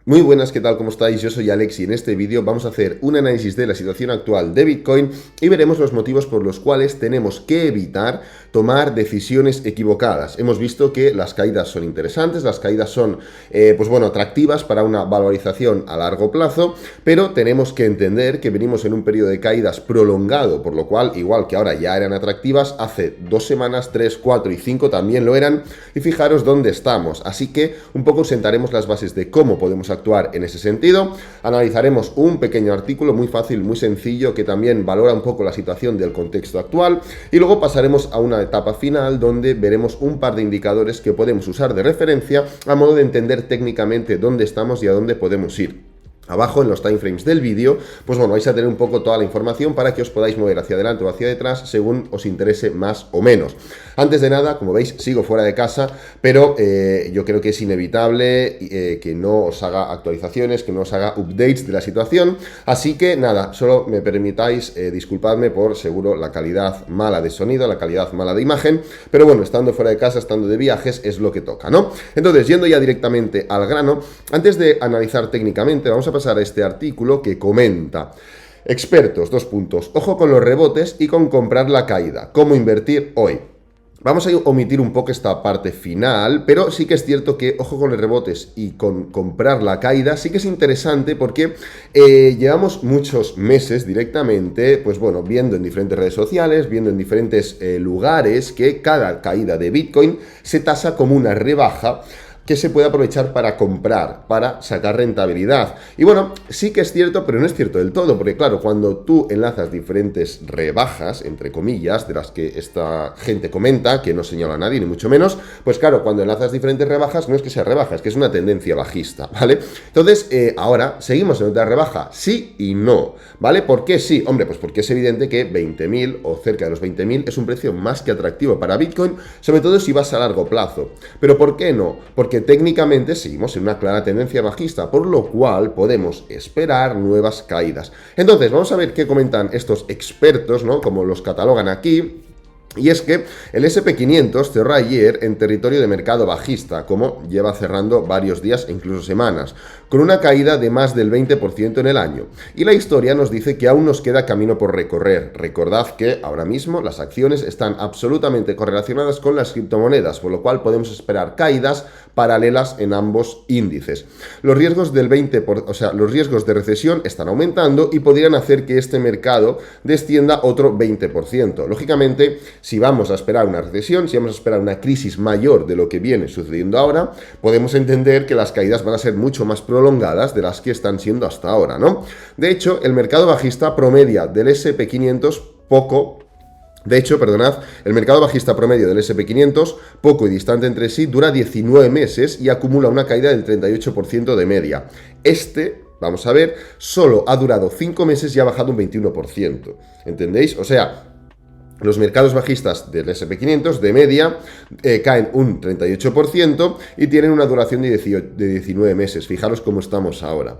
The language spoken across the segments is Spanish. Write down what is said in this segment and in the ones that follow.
Muy buenas, ¿qué tal? ¿Cómo estáis? Yo soy Alex y en este vídeo vamos a hacer un análisis de la situación actual de Bitcoin y veremos los motivos por los cuales tenemos que evitar tomar decisiones equivocadas. Hemos visto que las caídas son interesantes, las caídas son, atractivas para una valorización a largo plazo, pero tenemos que entender que venimos en un periodo de caídas prolongado, por lo cual, igual que ahora ya eran atractivas, hace 2 semanas, 3, 4 y 5 también lo eran, y fijaros dónde estamos. Así que un poco sentaremos las bases de cómo podemos actuar en ese sentido. Analizaremos un pequeño artículo muy fácil, muy sencillo, que también valora un poco la situación del contexto actual, y luego pasaremos a una etapa final donde veremos un par de indicadores que podemos usar de referencia a modo de entender técnicamente dónde estamos y a dónde podemos ir. Abajo en los timeframes del vídeo, vais a tener un poco toda la información para que os podáis mover hacia adelante o hacia detrás según os interese más o menos. Antes de nada, como veis, sigo fuera de casa, pero yo creo que es inevitable que no os haga actualizaciones, que no os haga updates de la situación. Así que nada, solo me permitáis disculpadme por seguro la calidad mala de sonido, la calidad mala de imagen, pero bueno, estando fuera de casa, estando de viajes, es lo que toca, ¿no? Entonces, yendo ya directamente al grano, antes de analizar técnicamente, vamos a pasar a este artículo que comenta: expertos, 2 puntos, ojo con los rebotes y con comprar la caída, cómo invertir hoy. Vamos a omitir un poco esta parte final, pero sí que es cierto que ojo con los rebotes y con comprar la caída sí que es interesante porque llevamos muchos meses directamente, viendo en diferentes redes sociales, viendo en diferentes lugares que cada caída de Bitcoin se tasa como una rebaja que se puede aprovechar para comprar, para sacar rentabilidad. Y bueno, sí que es cierto, pero no es cierto del todo, porque claro, cuando tú enlazas diferentes rebajas, entre comillas, de las que esta gente comenta, que no señala a nadie, ni mucho menos, pues claro, cuando enlazas diferentes rebajas, no es que sea rebaja, es que es una tendencia bajista, ¿vale? Entonces, ahora, ¿seguimos en otra rebaja? Sí y no, ¿vale? ¿Por qué sí? Hombre, pues porque es evidente que 20.000 o cerca de los 20.000 es un precio más que atractivo para Bitcoin, sobre todo si vas a largo plazo. ¿Pero por qué no? Porque técnicamente seguimos en una clara tendencia bajista, por lo cual podemos esperar nuevas caídas. Entonces, vamos a ver qué comentan estos expertos, ¿no? Como los catalogan aquí. Y es que el SP500 cerró ayer en territorio de mercado bajista, como lleva cerrando varios días e incluso semanas, con una caída de más del 20% en el año. Y la historia nos dice que aún nos queda camino por recorrer. Recordad que ahora mismo las acciones están absolutamente correlacionadas con las criptomonedas, por lo cual podemos esperar caídas paralelas en ambos índices. Los riesgos los riesgos de recesión están aumentando y podrían hacer que este mercado descienda otro 20%. Lógicamente, si vamos a esperar una recesión, si vamos a esperar una crisis mayor de lo que viene sucediendo ahora, podemos entender que las caídas van a ser mucho más prolongadas de las que están siendo hasta ahora, ¿no? De hecho, el mercado bajista promedia del SP500 el mercado bajista promedio del SP500, poco y distante entre sí, dura 19 meses y acumula una caída del 38% de media. Vamos a ver, solo ha durado 5 meses y ha bajado un 21%. ¿Entendéis? O sea, los mercados bajistas del SP500 de media caen un 38% y tienen una duración de 19 meses. Fijaros cómo estamos ahora.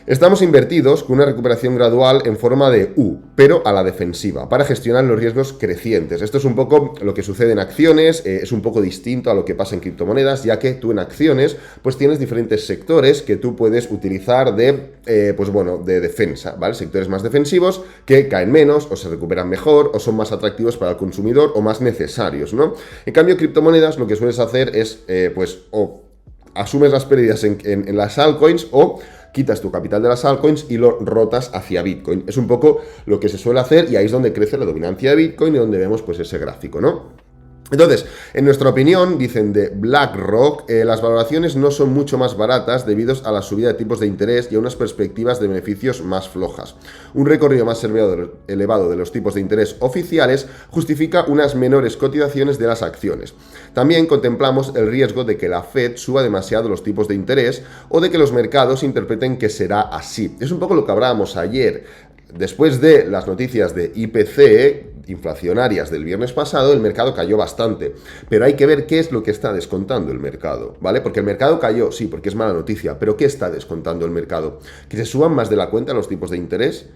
Estamos invertidos con una recuperación gradual en forma de U, pero a la defensiva, para gestionar los riesgos crecientes. Esto es un poco lo que sucede en acciones, es un poco distinto a lo que pasa en criptomonedas, ya que tú en acciones pues tienes diferentes sectores que tú puedes utilizar de defensa, ¿vale? Sectores más defensivos que caen menos o se recuperan mejor o son más atractivos para el consumidor o más necesarios, ¿no? En cambio, criptomonedas lo que sueles hacer es, o asumes las pérdidas en las altcoins o quitas tu capital de las altcoins y lo rotas hacia Bitcoin. Es un poco lo que se suele hacer y ahí es donde crece la dominancia de Bitcoin y donde vemos pues ese gráfico, ¿no? Entonces, en nuestra opinión, dicen de BlackRock, las valoraciones no son mucho más baratas debido a la subida de tipos de interés y a unas perspectivas de beneficios más flojas. Un recorrido más elevado de los tipos de interés oficiales justifica unas menores cotizaciones de las acciones. También contemplamos el riesgo de que la Fed suba demasiado los tipos de interés o de que los mercados interpreten que será así. Es un poco lo que hablábamos ayer. Después de las noticias de IPC inflacionarias del viernes pasado, el mercado cayó bastante, pero hay que ver qué es lo que está descontando el mercado, ¿vale? Porque el mercado cayó, sí, porque es mala noticia, pero ¿qué está descontando el mercado? ¿Que se suban más de la cuenta los tipos de interés?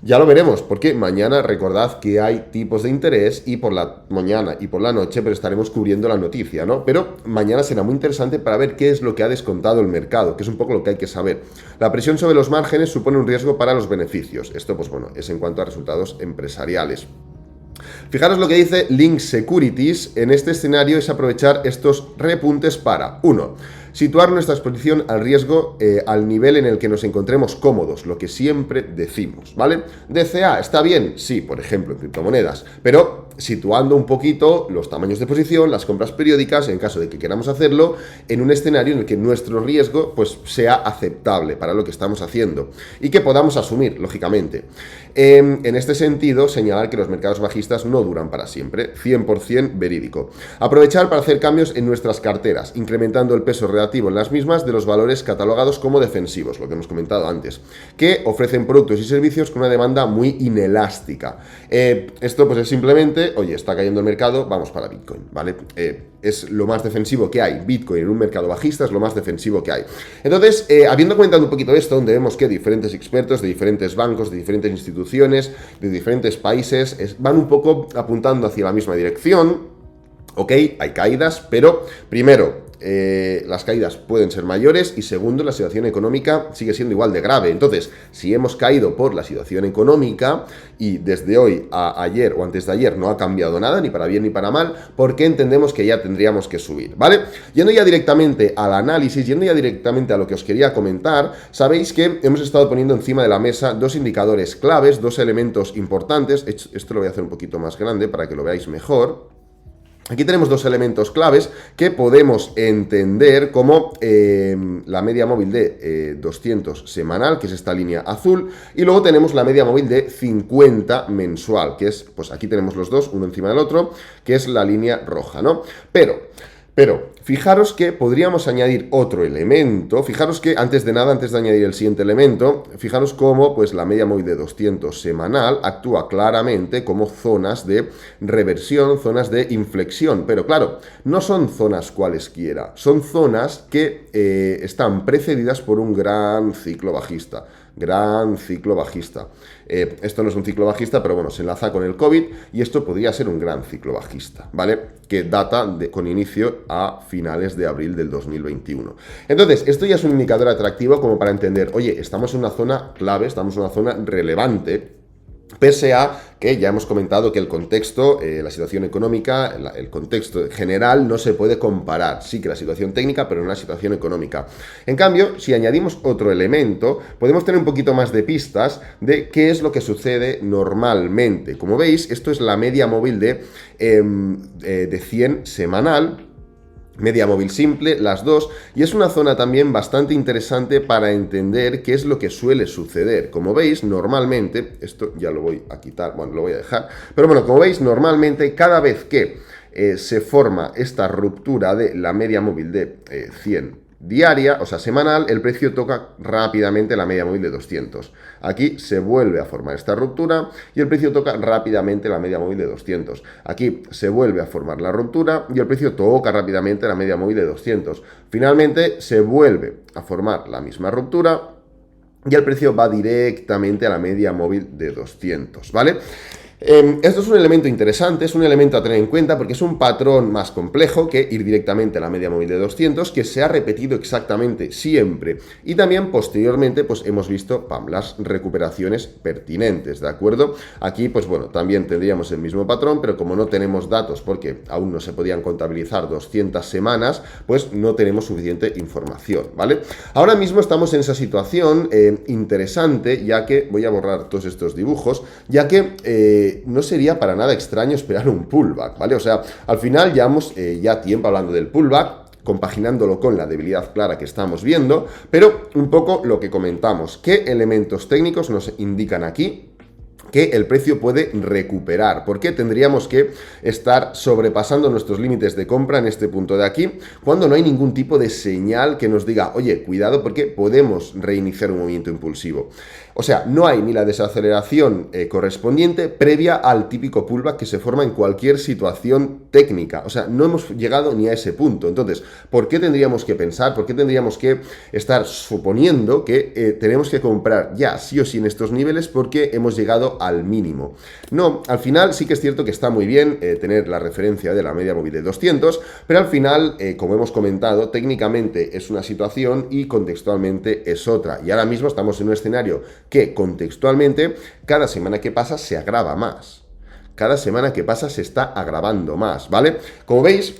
Ya lo veremos, porque mañana recordad que hay tipos de interés y por la mañana y por la noche pero estaremos cubriendo la noticia, ¿no? Pero mañana será muy interesante para ver qué es lo que ha descontado el mercado, que es un poco lo que hay que saber. La presión sobre los márgenes supone un riesgo para los beneficios. Esto, pues bueno, es en cuanto a resultados empresariales. Fijaros lo que dice Link Securities. En este escenario es aprovechar estos repuntes para 1. Situar nuestra exposición al riesgo al nivel en el que nos encontremos cómodos, lo que siempre decimos, ¿vale? DCA, ¿está bien? Sí, por ejemplo, en criptomonedas, pero situando un poquito los tamaños de posición, las compras periódicas, en caso de que queramos hacerlo, en un escenario en el que nuestro riesgo pues sea aceptable para lo que estamos haciendo y que podamos asumir, lógicamente. En este sentido, señalar que los mercados bajistas no duran para siempre, 100% verídico. Aprovechar para hacer cambios en nuestras carteras, incrementando el peso relativo en las mismas de los valores catalogados como defensivos, lo que hemos comentado antes, que ofrecen productos y servicios con una demanda muy inelástica. Esto pues es simplemente, oye, está cayendo el mercado, vamos para Bitcoin, ¿vale? Es lo más defensivo que hay. Bitcoin en un mercado bajista es lo más defensivo que hay. Entonces, habiendo comentado un poquito esto, donde vemos que diferentes expertos de diferentes bancos, de diferentes instituciones, de diferentes países, van un poco apuntando hacia la misma dirección. Ok, hay caídas, pero primero, las caídas pueden ser mayores y segundo, la situación económica sigue siendo igual de grave. Entonces, si hemos caído por la situación económica y desde hoy a ayer o antes de ayer no ha cambiado nada, ni para bien ni para mal, ¿por qué entendemos que ya tendríamos que subir? ¿Vale? Yendo ya directamente al análisis, yendo ya directamente a lo que os quería comentar, sabéis que hemos estado poniendo encima de la mesa dos indicadores claves, dos elementos importantes. Esto lo voy a hacer un poquito más grande para que lo veáis mejor. Aquí tenemos dos elementos claves que podemos entender como la media móvil de 200 semanal, que es esta línea azul, y luego tenemos la media móvil de 50 mensual, que es, pues aquí tenemos los dos, uno encima del otro, que es la línea roja, ¿no? Pero, fijaros que podríamos añadir otro elemento, fijaros que antes de añadir el siguiente elemento, fijaros cómo pues la media móvil de 200 semanal actúa claramente como zonas de reversión, zonas de inflexión, pero claro, no son zonas cualesquiera, son zonas que están precedidas por un gran ciclo bajista. Esto no es un ciclo bajista, pero bueno, se enlaza con el COVID y esto podría ser un gran ciclo bajista, ¿vale? Que data con inicio a finales de abril del 2021. Entonces, esto ya es un indicador atractivo como para entender, oye, estamos en una zona clave, estamos en una zona relevante, pese a que ya hemos comentado que el contexto, la situación económica, el contexto general no se puede comparar. Sí que la situación técnica, pero no la situación económica. En cambio, si añadimos otro elemento, podemos tener un poquito más de pistas de qué es lo que sucede normalmente. Como veis, esto es la media móvil de 100 semanal, media móvil simple, las dos, y es una zona también bastante interesante para entender qué es lo que suele suceder. Como veis, normalmente, esto ya lo voy a quitar, bueno, lo voy a dejar, pero bueno, como veis, normalmente cada vez que se forma esta ruptura de la media móvil de 100 diaria, o sea, semanal, el precio toca rápidamente la media móvil de 200. Aquí se vuelve a formar esta ruptura y el precio toca rápidamente la media móvil de 200. Aquí se vuelve a formar la ruptura y el precio toca rápidamente la media móvil de 200. Finalmente se vuelve a formar la misma ruptura y el precio va directamente a la media móvil de 200, ¿vale? Esto es un elemento interesante, es un elemento a tener en cuenta porque es un patrón más complejo que ir directamente a la media móvil de 200 que se ha repetido exactamente siempre y también posteriormente pues hemos visto las recuperaciones pertinentes, ¿de acuerdo? Aquí pues bueno, también tendríamos el mismo patrón, pero como no tenemos datos porque aún no se podían contabilizar 200 semanas, pues no tenemos suficiente información, ¿vale? Ahora mismo estamos en esa situación interesante, ya que voy a borrar todos estos dibujos, ya que no sería para nada extraño esperar un pullback, ¿vale? O sea, al final llevamos ya tiempo hablando del pullback, compaginándolo con la debilidad clara que estamos viendo, pero un poco lo que comentamos, ¿qué elementos técnicos nos indican aquí que el precio puede recuperar. ¿Por qué tendríamos que estar sobrepasando nuestros límites de compra en este punto de aquí, cuando no hay ningún tipo de señal que nos diga, oye, cuidado porque podemos reiniciar un movimiento impulsivo? O sea, no hay ni la desaceleración correspondiente previa al típico pullback que se forma en cualquier situación técnica. O sea, no hemos llegado ni a ese punto. Entonces, ¿por qué tendríamos que pensar? ¿Por qué tendríamos que estar suponiendo que tenemos que comprar ya sí o sí en estos niveles porque hemos llegado al mínimo? No, al final sí que es cierto que está muy bien tener la referencia de la media móvil de 200, pero al final, como hemos comentado, técnicamente es una situación y contextualmente es otra. Y ahora mismo estamos en un escenario que contextualmente cada semana que pasa se agrava más. Cada semana que pasa se está agravando más, ¿vale? Como veis,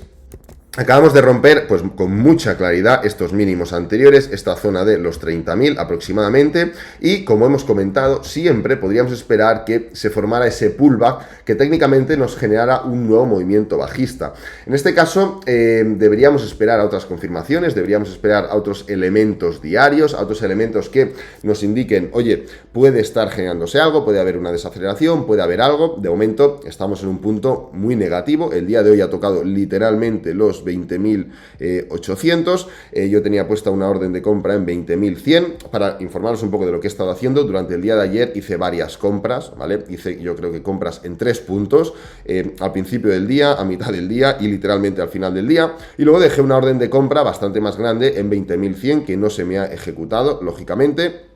acabamos de romper, pues con mucha claridad, estos mínimos anteriores, esta zona de los 30.000 aproximadamente, y como hemos comentado, siempre podríamos esperar que se formara ese pullback que técnicamente nos generara un nuevo movimiento bajista. En este caso, deberíamos esperar a otras confirmaciones, deberíamos esperar a otros elementos diarios, a otros elementos que nos indiquen, oye, puede estar generándose algo, puede haber una desaceleración, puede haber algo. De momento estamos en un punto muy negativo. El día de hoy ha tocado literalmente los 20.800, yo tenía puesta una orden de compra en 20.100. Para informaros un poco de lo que he estado haciendo, durante el día de ayer hice varias compras, ¿vale? Hice, yo creo que compras en 3 puntos, al principio del día, a mitad del día y literalmente al final del día, y luego dejé una orden de compra bastante más grande en 20.100 que no se me ha ejecutado, lógicamente,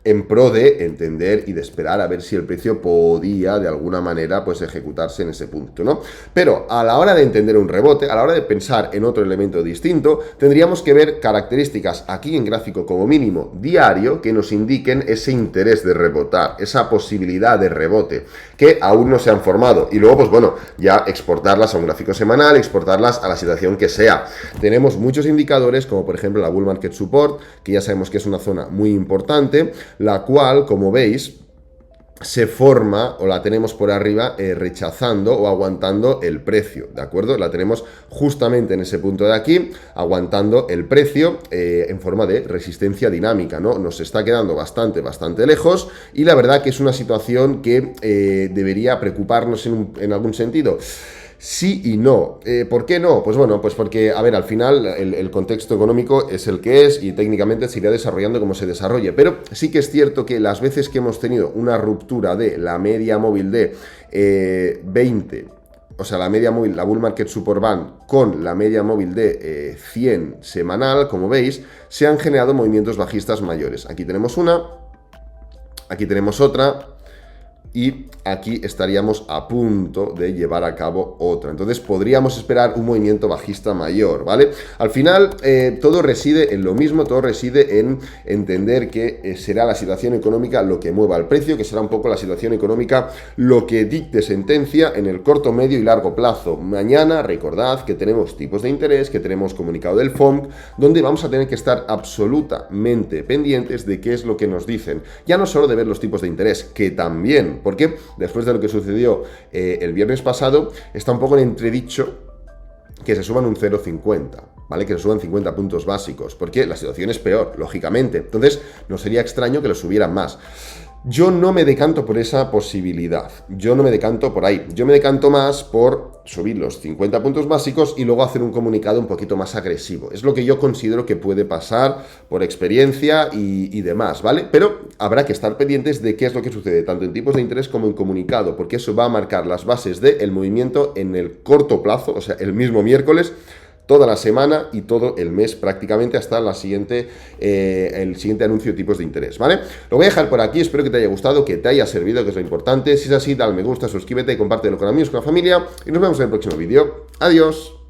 en pro de entender y de esperar a ver si el precio podía de alguna manera pues ejecutarse en ese punto, ¿no? Pero a la hora de entender un rebote, a la hora de pensar en otro elemento distinto, tendríamos que ver características aquí en gráfico como mínimo diario que nos indiquen ese interés de rebotar, esa posibilidad de rebote que aún no se han formado, y luego pues bueno, ya exportarlas a un gráfico semanal, exportarlas a la situación que sea. Tenemos muchos indicadores como por ejemplo la Bull Market Support, que ya sabemos que es una zona muy importante, la cual, como veis, se forma o la tenemos por arriba rechazando o aguantando el precio, ¿de acuerdo? La tenemos justamente en ese punto de aquí, aguantando el precio en forma de resistencia dinámica, ¿no? Nos está quedando bastante lejos, y la verdad que es una situación que debería preocuparnos en algún sentido. Sí y no. ¿Por qué no? Pues bueno, pues porque, a ver, al final el contexto económico es el que es y técnicamente se irá desarrollando como se desarrolle, pero sí que es cierto que las veces que hemos tenido una ruptura de la media móvil de 20, o sea, la media móvil, la Bull Market Support Band con la media móvil de 100 semanal, como veis, se han generado movimientos bajistas mayores. Aquí tenemos una, aquí tenemos otra, y aquí estaríamos a punto de llevar a cabo otra. Entonces podríamos esperar un movimiento bajista mayor, ¿vale? Al final todo reside en lo mismo, todo reside en entender que será la situación económica lo que mueva el precio, que será un poco la situación económica lo que dicte sentencia en el corto, medio y largo plazo. Mañana recordad que tenemos tipos de interés, que tenemos comunicado del FOMC, donde vamos a tener que estar absolutamente pendientes de qué es lo que nos dicen. Ya no solo de ver los tipos de interés, que también, porque después de lo que sucedió el viernes pasado, está un poco en entredicho que se suban un 0,50, ¿vale? Que se suban 50 puntos básicos, porque la situación es peor, lógicamente. Entonces, no sería extraño que lo subieran más. Yo no me decanto por esa posibilidad, yo no me decanto por ahí, yo me decanto más por subir los 50 puntos básicos y luego hacer un comunicado un poquito más agresivo. Es lo que yo considero que puede pasar por experiencia y demás, ¿vale? Pero habrá que estar pendientes de qué es lo que sucede, tanto en tipos de interés como en comunicado, porque eso va a marcar las bases del movimiento en el corto plazo, o sea, el mismo miércoles, toda la semana y todo el mes prácticamente hasta el siguiente anuncio de tipos de interés, ¿vale? Lo voy a dejar por aquí, espero que te haya gustado, que te haya servido, que es lo importante. Si es así, dale me gusta, suscríbete y compártelo con amigos, con la familia, y nos vemos en el próximo vídeo. Adiós.